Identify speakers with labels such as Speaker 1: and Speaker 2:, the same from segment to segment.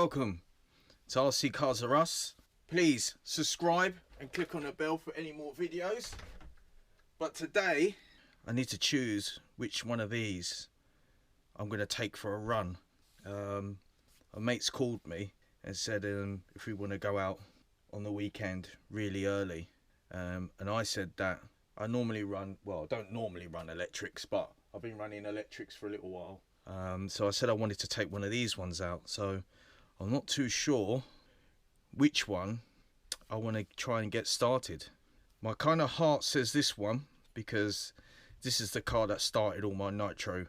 Speaker 1: welcome to RC Cars Are Us. Please subscribe and click on the bell for any more videos. But today I need to choose which one of these I'm going to take for a run. A mate's called me and said if we want to go out on the weekend really early, and I said that I normally run, well, I don't normally run electrics, but I've been running electrics for a little while. So I said I wanted to take one of these ones out. So I'm not too sure which one I want to try and get started. My kind of heart says this one, because this is the car that started all my nitro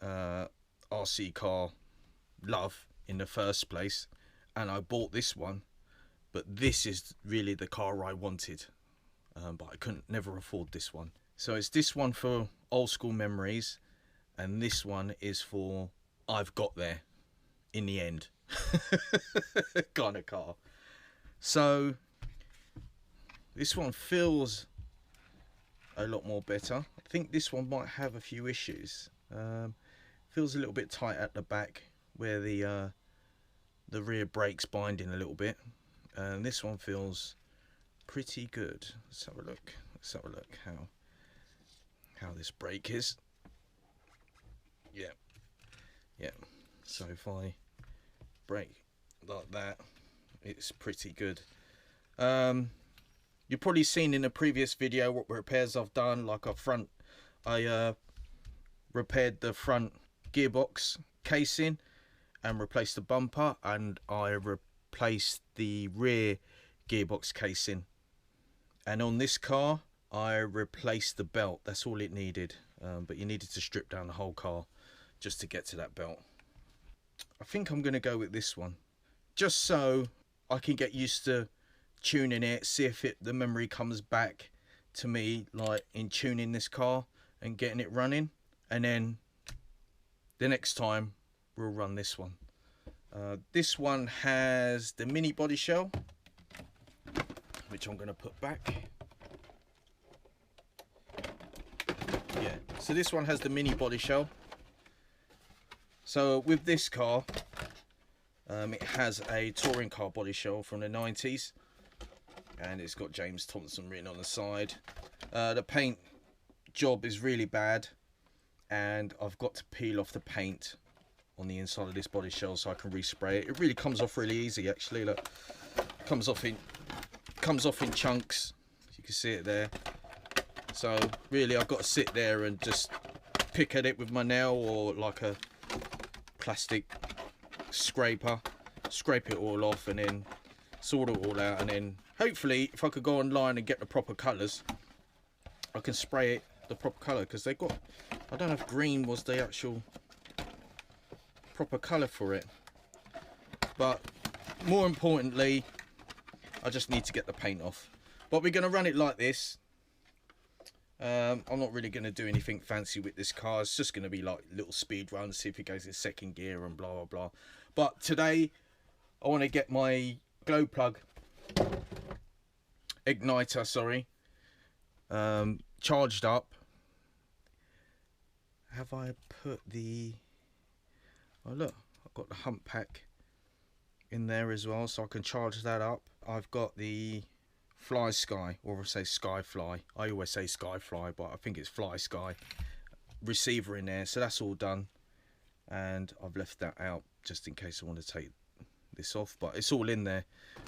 Speaker 1: RC car love in the first place, and I bought this one, but this is really the car I wanted, but I couldn't never afford this one. So it's this one for old school memories, and this one is for I've got there in the end kind of car. So this one feels a lot more better. I think this one might have a few issues. Feels a little bit tight at the back where the rear brake's binding a little bit, and this one feels pretty good. Let's have a look. Let's have a look how this brake is. Yeah. So if I brake like that, it's pretty good. You've probably seen in a previous video what repairs I've done. Like I repaired the front gearbox casing and replaced the bumper, and I replaced the rear gearbox casing. And on this car I replaced the belt. That's all it needed, but you needed to strip down the whole car just to get to that belt. I think I'm going to go with this one, just so I can get used to tuning it, see if the memory comes back to me, like in tuning this car and getting it running, and then the next time we'll run this one. This one has the mini body shell, which I'm going to put back. Yeah, so this one has the mini body shell. So with this car, it has a touring car body shell from the 90s, and it's got James Thompson written on the side. The paint job is really bad, and I've got to peel off the paint on the inside of this body shell so I can respray it. It really comes off really easy, actually. Look, comes off in chunks. You can see it there. So really, I've got to sit there and just pick at it with my nail or like a plastic scraper, scrape it all off, and then sort it all out. And then hopefully, if I could go online and get the proper colours, I can spray it the proper colour, because they got, I don't know if green was the actual proper colour for it, but more importantly, I just need to get the paint off. But we're going to run it like this. I'm not really going to do anything fancy with this car. It's just going to be like little speed runs, see if it goes in second gear and blah blah blah. But today I want to get my glow plug igniter, charged up. Have I put the, oh look, I've got the hump pack in there as well, so I can charge that up. I've got the Fly Sky, or I say Sky Fly, I always say Sky Fly, but I think it's Fly Sky receiver in there, so that's all done. And I've left that out just in case I want to take this off, but it's all in there.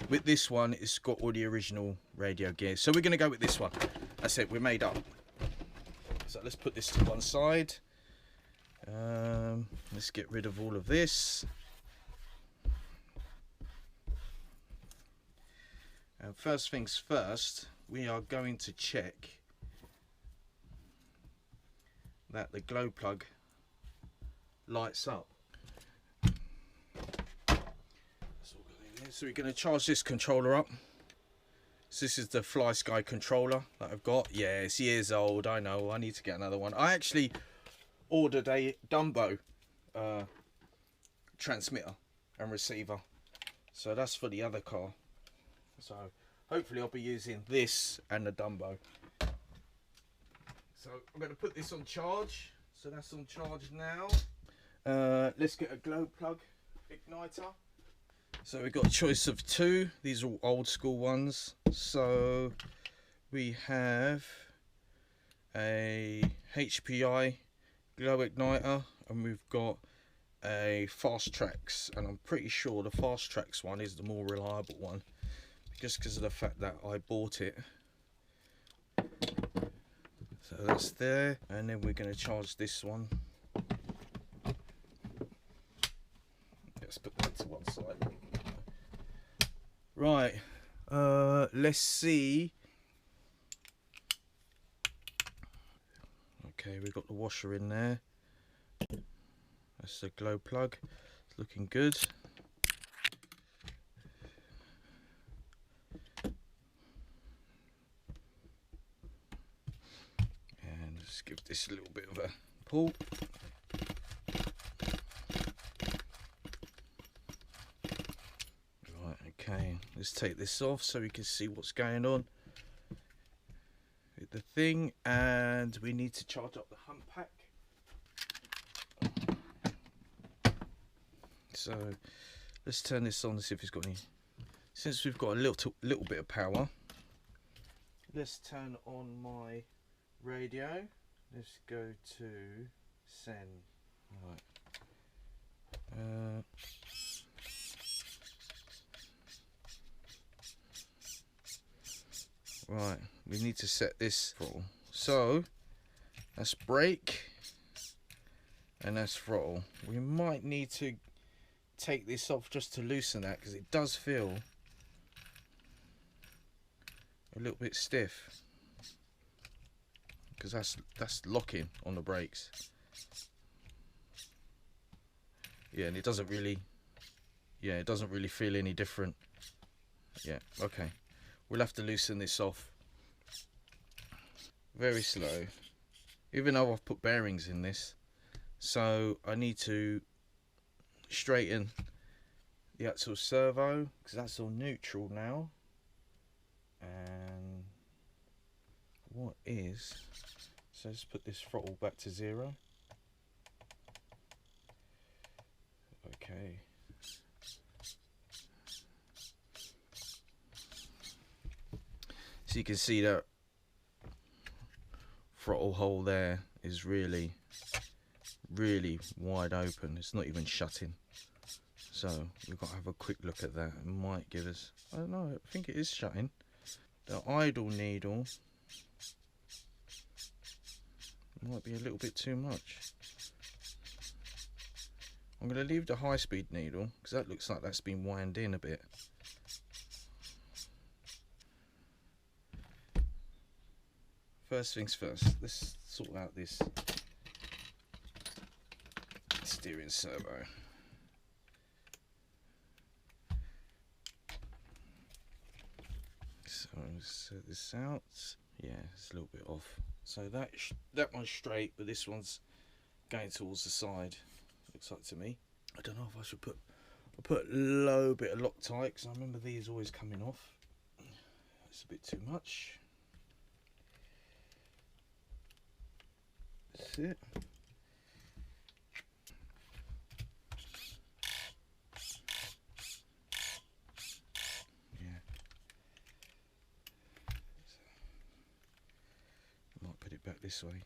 Speaker 1: With this one, it's got all the original radio gear, so we're going to go with this one. That's it, we're made up. So let's put this to one side. Let's get rid of all of this. And first things first, we are going to check that the glow plug lights up. So we're going to charge this controller up. So this is the Fly Sky controller that I've got. Yeah, it's years old, I know, I need to get another one. I actually ordered a Dumbo transmitter and receiver, so that's for the other car. So hopefully I'll be using this and the Dumbo. So I'm going to put this on charge. So that's on charge now. Let's get a glow plug igniter. So we've got a choice of two. These are all old school ones. So we have a HPI glow igniter, and we've got a Fast Tracks, and I'm pretty sure the Fast Tracks one is the more reliable one, just because of the fact that I bought it. So that's there, and then we're going to charge this one. Let's put that to one side. Right, let's see. Okay, we've got the washer in there. That's the glow plug. It's looking good. And let's give this a little bit of a pull. Right, okay, let's take this off so we can see what's going on with the thing. And we need to charge up the hump pack. So let's turn this on and see if it's got any. Since we've got a little bit of power, let's turn on my radio. Let's go to send. Right. Right, we need to set this throttle. So that's brake and that's throttle. We might need to take this off just to loosen that, because it does feel a little bit stiff, because that's locking on the brakes. Yeah, and it doesn't really feel any different. Yeah, okay, we'll have to loosen this off very slow, even though I've put bearings in this. So I need to straighten the actual servo, because that's all neutral now. And what is, so let's put this throttle back to 0. Okay, so you can see that throttle hole there is really wide open. It's not even shutting. So we've got to have a quick look at that. It might give us, I don't know, I think it is shutting. The idle needle might be a little bit too much. I'm going to leave the high speed needle, because that looks like that's been wound in a bit. First things first, let's sort out this steering servo. So set this out. Yeah, it's a little bit off. So that one's straight, but this one's going towards the side. Looks like to me. I don't know if I should put a low bit of Loctite, because I remember these always coming off. It's a bit too much. That's it. Might put it back this way.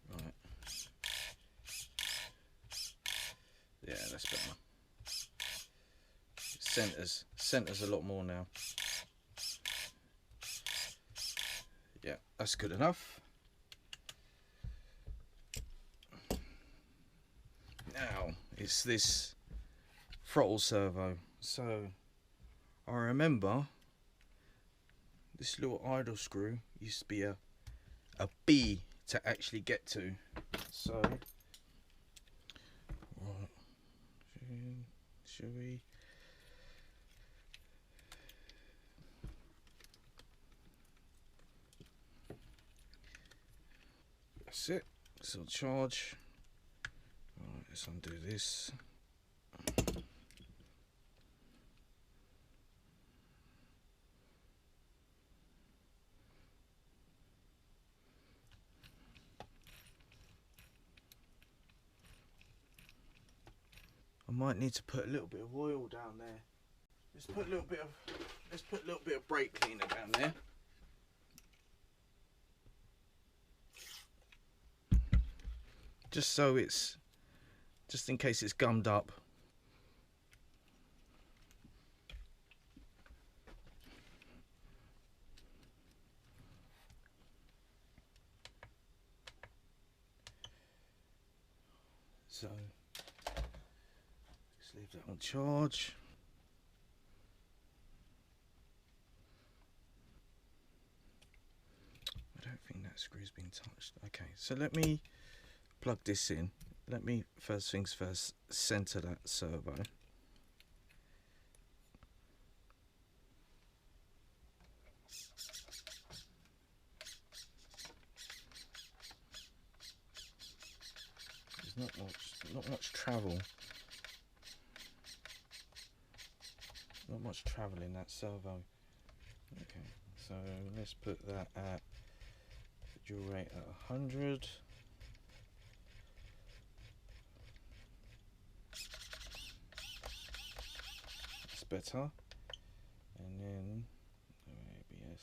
Speaker 1: Right. Yeah, that's better. Centers a lot more now. Yeah, that's good enough. Now it's this throttle servo. So I remember this little idle screw used to be a B to actually get to. So right, should we? That's it. So charge. Right, let's undo this. I might need to put a little bit of oil down there. Let's put a little bit of brake cleaner down there. Just so it's, just in case it's gummed up. So just leave that on charge. I don't think that screw's been touched. Okay, so let me plug this in. Let me, first things first, center that servo. There's not much travel. Not much travel in that servo. Okay, so let's put that at dual rate at 100. That's better. And then ABS.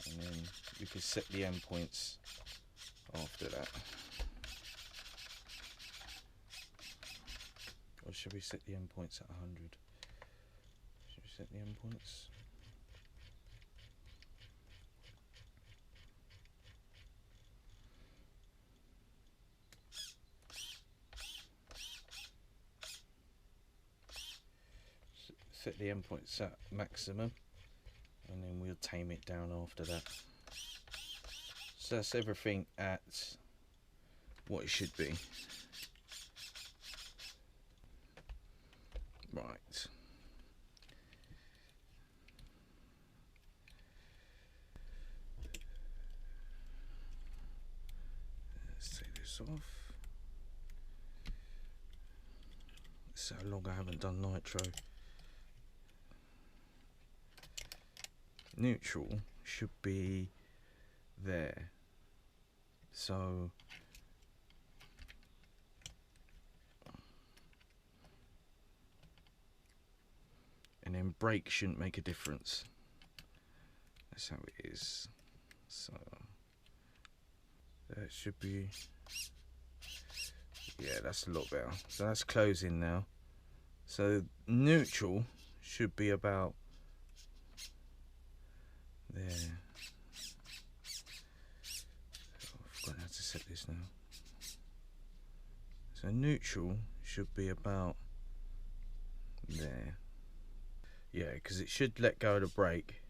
Speaker 1: And then you can set the endpoints after that. Or should we set the endpoints at 100? Should we set the endpoints? Set the endpoints at maximum, and then we'll tame it down after that. So that's everything at what it should be. Right. Let's take this off. So long I haven't done nitro. Neutral should be there. So and then brake shouldn't make a difference. That's how it is. So that should be, yeah, that's a lot better. So that's closing now. So neutral should be about there. I've forgotten how to set this now. So neutral should be about there. Yeah, because it should let go of the brake.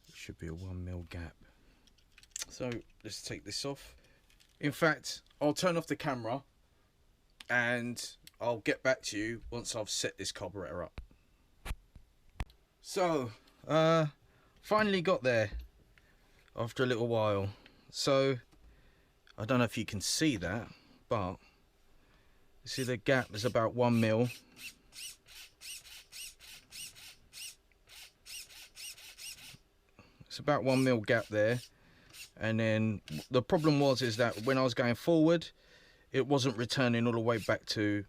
Speaker 1: It should be a 1mm gap. So let's take this off. In fact, I'll turn off the camera and I'll get back to you once I've set this carburetor up. So, finally got there after a little while. So, I don't know if you can see that, but you see the gap is about 1mm. It's about 1mm gap there. And then the problem is that when I was going forward, it wasn't returning all the way back to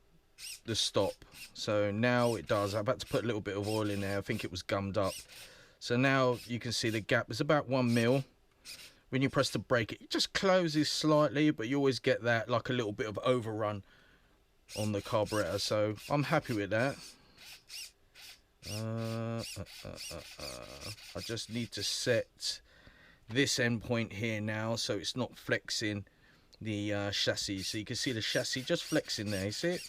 Speaker 1: the stop. So now it does. I've had to put a little bit of oil in there. I think it was gummed up. So now you can see the gap is about 1mm. When you press the brake, it just closes slightly, but you always get that like a little bit of overrun on the carburetor. So I'm happy with that. I just need to set this endpoint here now so it's not flexing the chassis. So you can see the chassis just flexing there, you see it?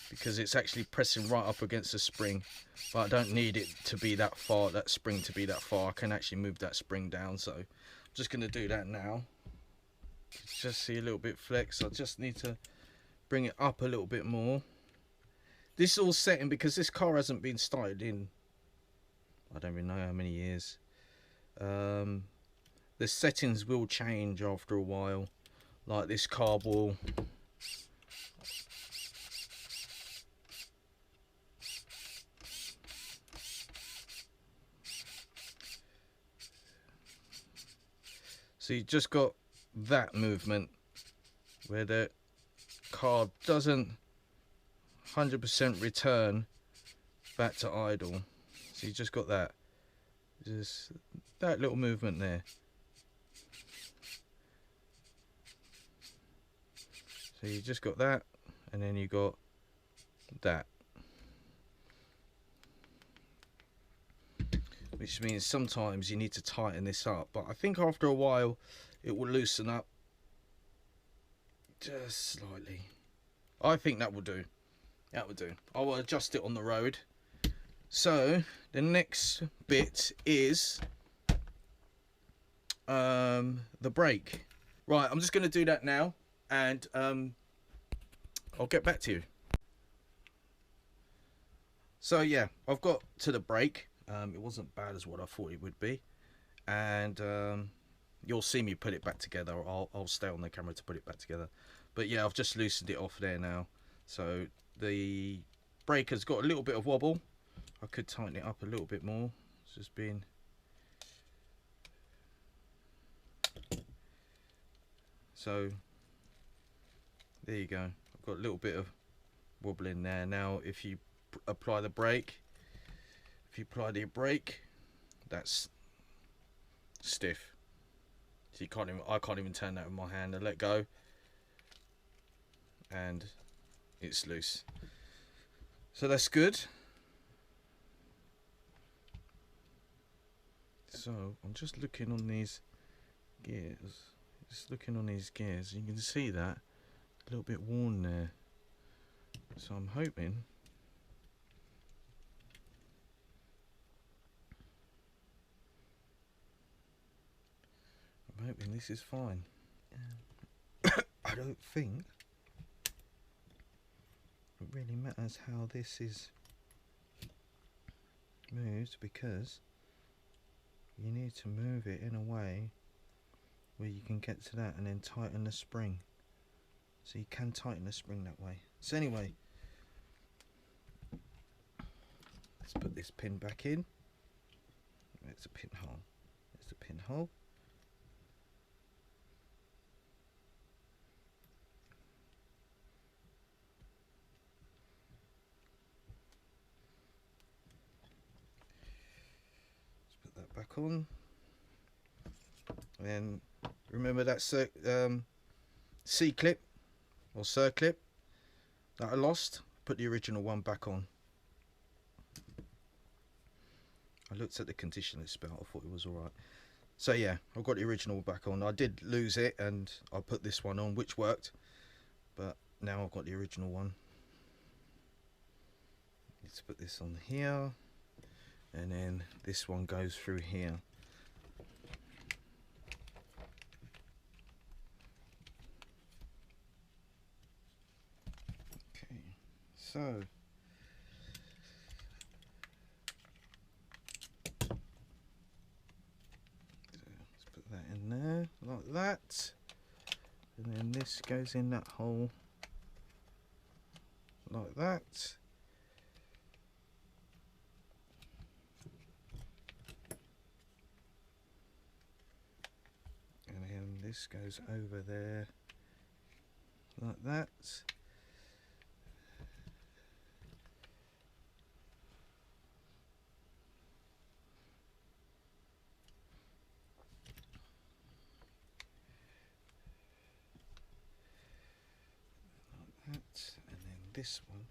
Speaker 1: Because it's actually pressing right up against the spring. But I don't need it to be that far, that spring to be that far. I can actually move that spring down, so I'm just going to do that now. Just see a little bit flex. I just need to bring it up a little bit more. This is all setting because this car hasn't been started in, I don't even know how many years. The settings will change after a while. Like this carb will, So you just got that movement where the car doesn't 100% return back to idle. So you just got that, just that little movement there. So you just got that, and then you got that, which means sometimes you need to tighten this up, but I think after a while it will loosen up just slightly. I think that will do. That will do. I will adjust it on the road. So the next bit is the brake. Right, I'm just going to do that now, and I'll get back to you. So yeah, I've got to the brake. It wasn't bad as what I thought it would be, and you'll see me put it back together. I'll stay on the camera to put it back together, but yeah, I've just loosened it off there now. So the brake has got a little bit of wobble. I could tighten it up a little bit more. It's just been, so there you go. I've got a little bit of wobble in there. Now if you apply the brake, that's stiff. So you can't even, I can't even turn that with my hand and let go, and it's loose. So that's good. So I'm just looking on these gears. You can see that a little bit worn there. So I'm hoping this is fine. I don't think it really matters how this is moved, because you need to move it in a way where you can get to that and then tighten the spring. So you can tighten the spring that way. So anyway, let's put this pin back in. There's a pinhole. There's the pinhole. Let's put that back on. And remember that C-clip or circlip that I lost? Put the original one back on. I looked at the condition of this belt, I thought it was alright. So yeah, I've got the original back on. I did lose it and I put this one on, which worked, but now I've got the original one. Let's put this on here, and then this one goes through here. Okay, so let's put that in there like that, and then this goes in that hole like that. And then this goes over there like that. Like that. And then this one.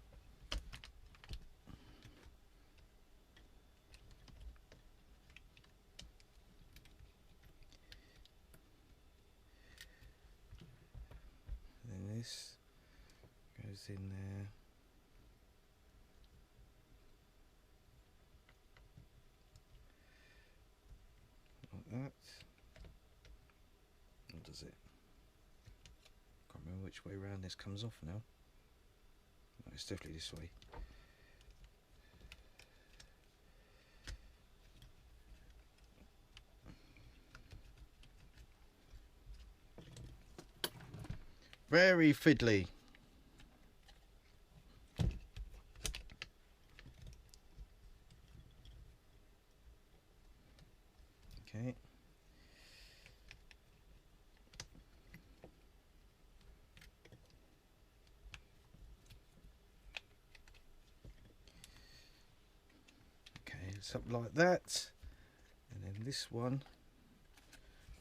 Speaker 1: And then this goes in there. Like that. Or does it? Can't remember which way around this comes off now. No, it's definitely this way. Very fiddly. Okay. it's up like that, and then this one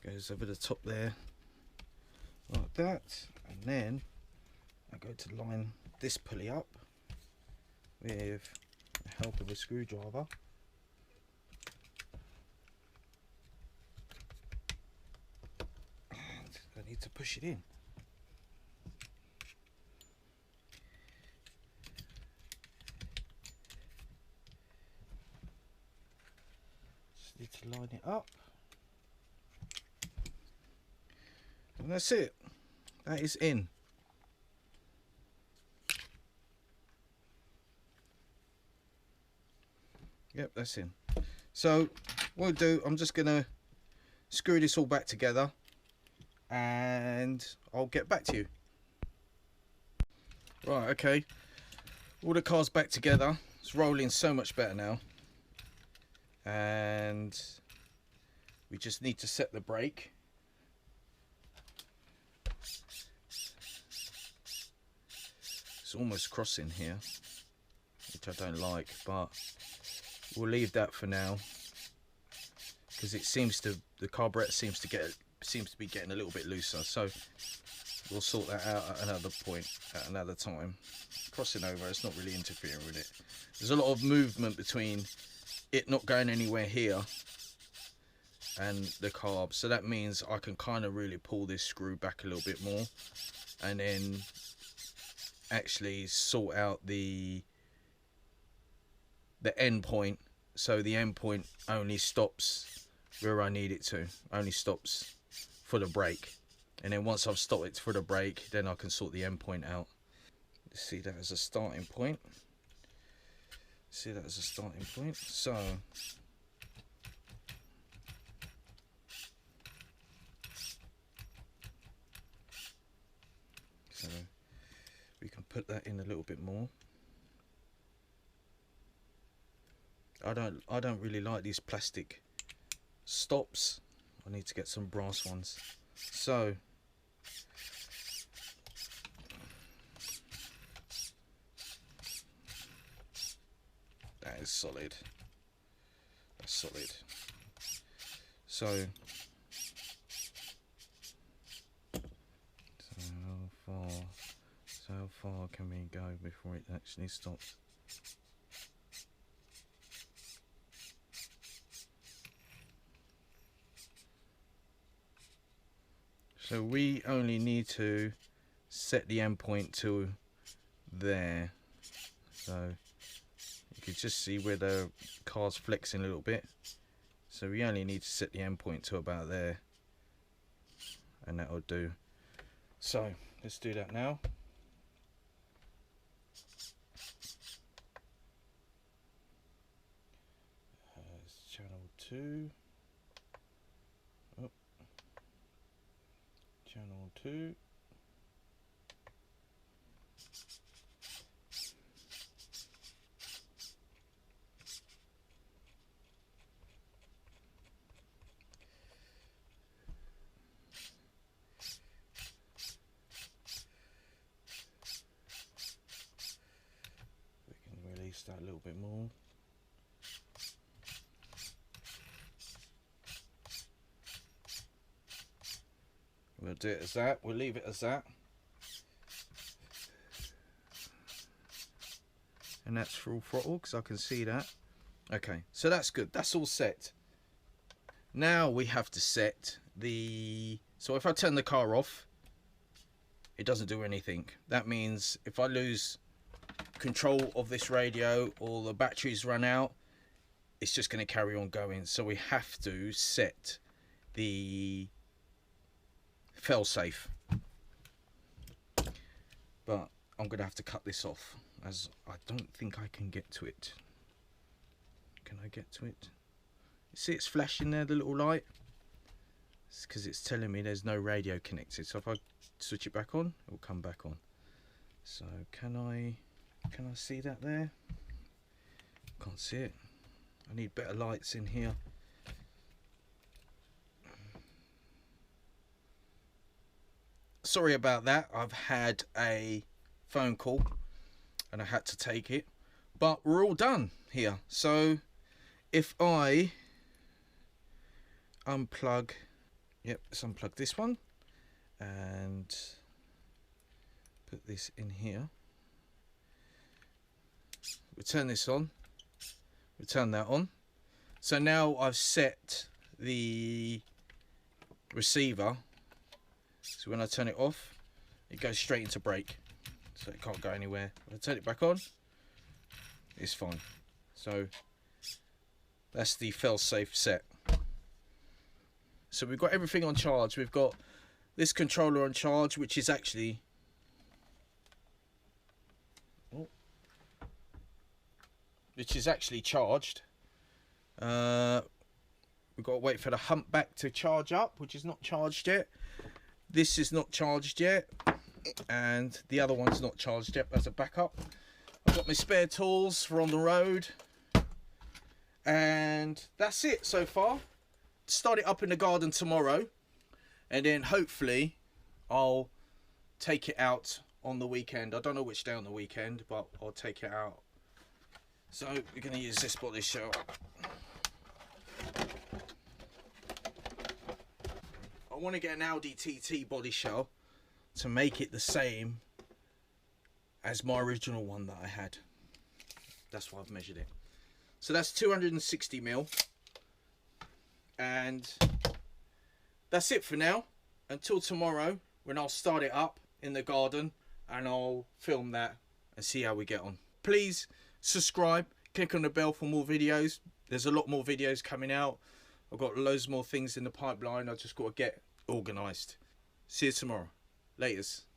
Speaker 1: goes over the top there like that, and then I go to line this pulley up with the help of a screwdriver. And I need to push it in. Just need to line it up. And that's it. That is in. Yep, that's in. So what I'll do, I'm just gonna screw this all back together and I'll get back to you. Right, okay. All the car's back together. It's rolling so much better now. And we just need to set the brake. It's almost crossing here, which I don't like, but we'll leave that for now because it seems to, the carburetor seems to be getting a little bit looser, so we'll sort that out at another point, at another time. Crossing over, it's not really interfering with it. There's a lot of movement between it not going anywhere here and the carb, so that means I can kind of really pull this screw back a little bit more and then actually sort out the end point, so the end point only stops where I need it to, only stops for the brake, and then once I've stopped it for the brake, then I can sort the end point out. See that as a starting point. See that as a starting point. So we can put that in a little bit more. I don't really like these plastic stops. I need to get some brass ones. So that is solid. That's solid. So how far can we go before it actually stops? So we only need to set the end point to there. So you can just see where the car's flexing a little bit. So we only need to set the end point to about there, and that'll do. So let's do that now. It's channel 2. Oh. Channel 2. We can release that a little bit more. We'll do it as that. We'll leave it as that. And that's full throttle because I can see that. Okay, so that's good. That's all set. Now we have to set the... So if I turn the car off, it doesn't do anything. That means if I lose control of this radio or the batteries run out, it's just going to carry on going. So we have to set the fail-safe. But I'm going to have to cut this off, as I don't think I can get to it. Can I get to it? You see it's flashing there, the little light? It's because it's telling me there's no radio connected. So if I switch it back on, it will come back on. So can I see that there? Can't see it. I need better lights in here. Sorry about that. I've had a phone call and I had to take it, but we're all done here. So if I unplug, yep, let's unplug this one and put this in here. We turn this on, we turn that on. So now I've set the receiver, so when I turn it off, it goes straight into brake, so it can't go anywhere. When I turn it back on, it's fine. So that's the fail-safe set. So we've got everything on charge. We've got this controller on charge, which is actually charged. We've got to wait for the humpback to charge up, which is not charged yet. This is not charged yet, and the other one's not charged yet as a backup. I've got my spare tools for on the road, and that's it so far. Start it up in the garden tomorrow, and then hopefully I'll take it out on the weekend. I don't know which day on the weekend, but I'll take it out. So we're going to use this body shell. I want to get an Audi TT body shell to make it the same as my original one that I had. That's why I've measured it. So that's 260mm. And that's it for now. Until tomorrow, when I'll start it up in the garden and I'll film that and see how we get on. Please subscribe, click on the bell for more videos. There's a lot more videos coming out. I've got loads more things in the pipeline. I just got to get organised. See you tomorrow. Laters.